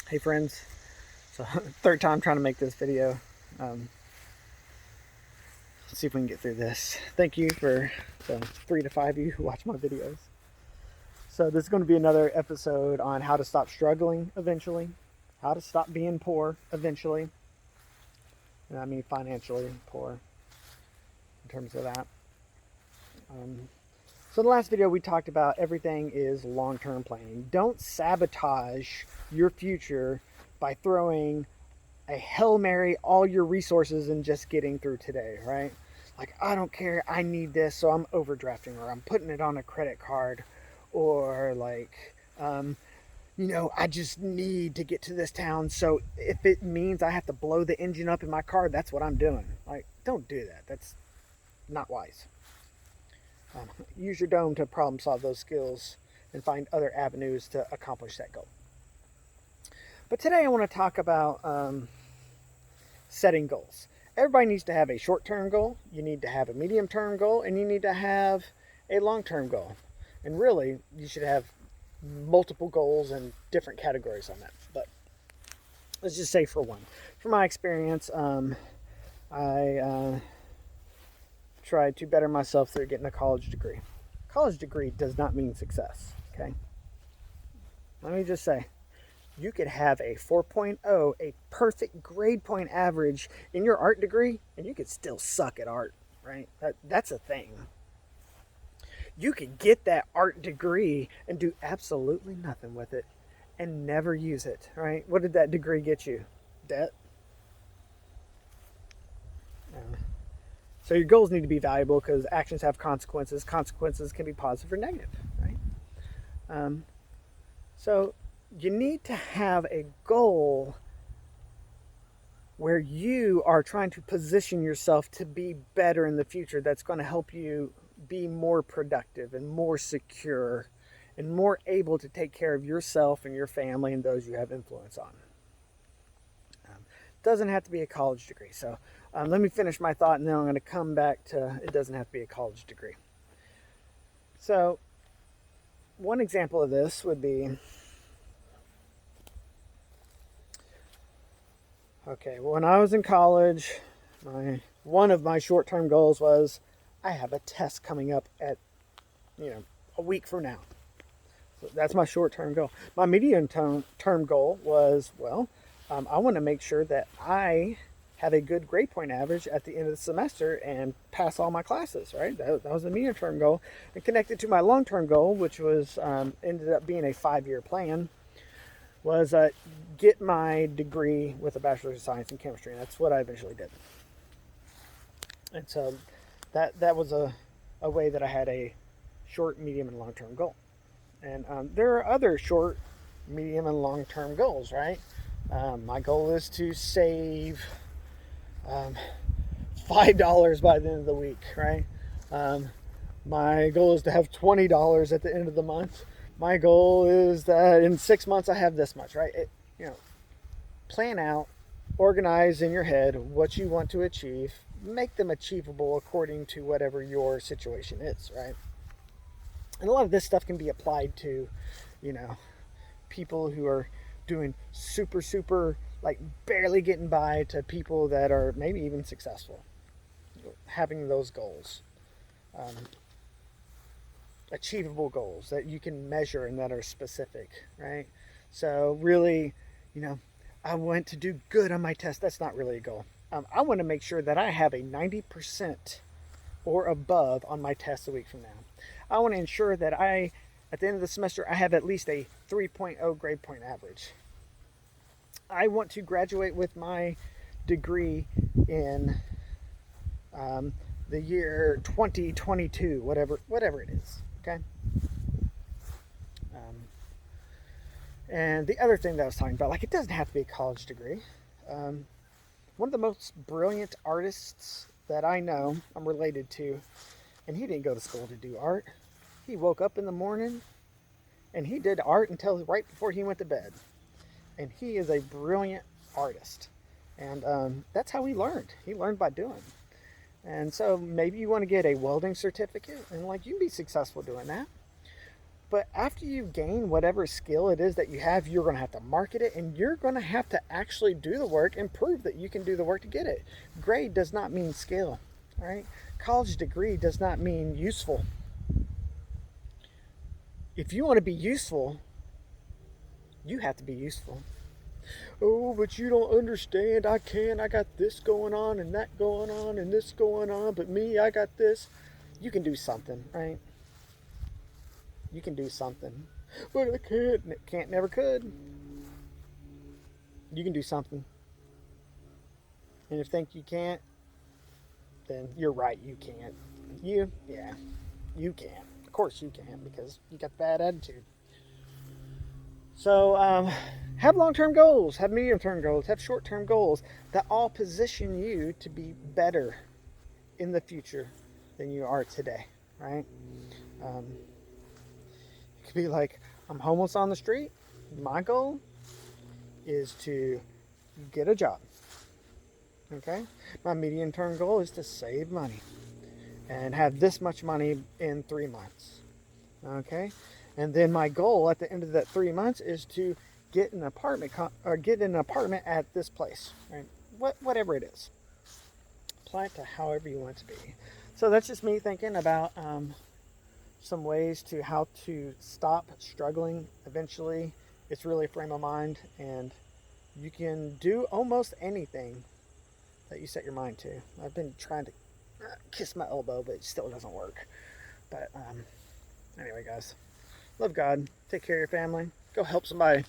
Hey friends, so third time trying to make this video. Let's see if we can get through this. Thank you for the 3 to 5 of you who watch my videos. So this is going to be another episode on how to stop struggling eventually, how to stop being poor eventually, and I mean financially poor in terms of that. So in the last video we talked about everything is long-term planning. Don't sabotage your future by throwing a Hail Mary all your resources and just getting through today, right? Like, I don't care, I need this, so I'm overdrafting, or I'm putting it on a credit card, or like, I just need to get to this town, so if it means I have to blow the engine up in my car, that's what I'm doing. Like, don't do that. That's not wise. Use your dome to problem solve those skills and find other avenues to accomplish that goal. But today I want to talk about setting goals. Everybody needs to have a short-term goal, you need to have a medium-term goal, and you need to have a long-term goal. And really, you should have multiple goals and different categories on that. But let's just say for one. From my experience, I tried to better myself through getting a college degree. College degree does not mean success, okay? Let me just say, you could have a 4.0, a perfect grade point average in your art degree, and you could still suck at art, right? That's a thing. You could get that art degree and do absolutely nothing with it and never use it, right? What did that degree get you? Debt? So your goals need to be valuable because actions have consequences. Consequences can be positive or negative, right? So you need to have a goal where you are trying to position yourself to be better in the future that's going to help you be more productive and more secure and more able to take care of yourself and your family and those you have influence on. Doesn't have to be a college degree. So let me finish my thought and then I'm going to come back to it doesn't have to be a college degree. So one example of this would be, okay, when I was in college, one of my short-term goals was I have a test coming up at, a week from now. So that's my short-term goal. My medium-term goal was, I want to make sure that I have a good grade point average at the end of the semester and pass all my classes, right? That was the medium-term goal. And connected to my long-term goal, which was ended up being a 5-year plan, was get my degree with a Bachelor's of Science in Chemistry, and that's what I eventually did. And so that was a way that I had a short, medium, and long-term goal. And there are other short, medium, and long-term goals, right? My goal is to save $5 by the end of the week, right? My goal is to have $20 at the end of the month. My goal is that in 6 months I have this much, right? Plan out, organize in your head what you want to achieve, make them achievable according to whatever your situation is, right? And a lot of this stuff can be applied to, people who are doing super, like barely getting by, to people that are maybe even successful. Having those goals. Achievable goals that you can measure and that are specific, right? So really, I want to do good on my test. That's not really a goal. I want to make sure that I have a 90% or above on my test a week from now. I want to ensure that at the end of the semester, I have at least a 3.0 grade point average. I want to graduate with my degree in the year 2022, whatever it is, okay? And the other thing that I was talking about, like, it doesn't have to be a college degree. One of the most brilliant artists that I know, I'm related to, and he didn't go to school to do art. He woke up in the morning and he did art until right before he went to bed. And he is a brilliant artist. And that's how he learned. He learned by doing. And so maybe you want to get a welding certificate, and like, you can be successful doing that. But after you gain whatever skill it is that you have, you're going to have to market it, and you're going to have to actually do the work and prove that you can do the work to get it. Grade does not mean skill, all right? College degree does not mean useful. If you want to be useful, you have to be useful. Oh, but you don't understand. I can't. I got this going on and that going on and this going on, but me, I got this. You can do something, right? You can do something. But I can't. Can't, never could. You can do something. And if you think you can't, then you're right. You can't. Yeah, you can. Of course you can, because you got bad attitude. So have long-term goals, have medium-term goals, have short-term goals that all position you to be better in the future than you are today, right? It could be like, I'm homeless on the street. My goal is to get a job, okay? My medium-term goal is to save money and have this much money in 3 months, okay? And then my goal at the end of that 3 months is to get an apartment at this place, right? Whatever it is. Apply it to however you want it to be. So that's just me thinking about some ways to how to stop struggling eventually. It's really a frame of mind, and you can do almost anything that you set your mind to. I've been trying to kiss my elbow, but it still doesn't work. But anyway, guys. Love God. Take care of your family. Go help somebody.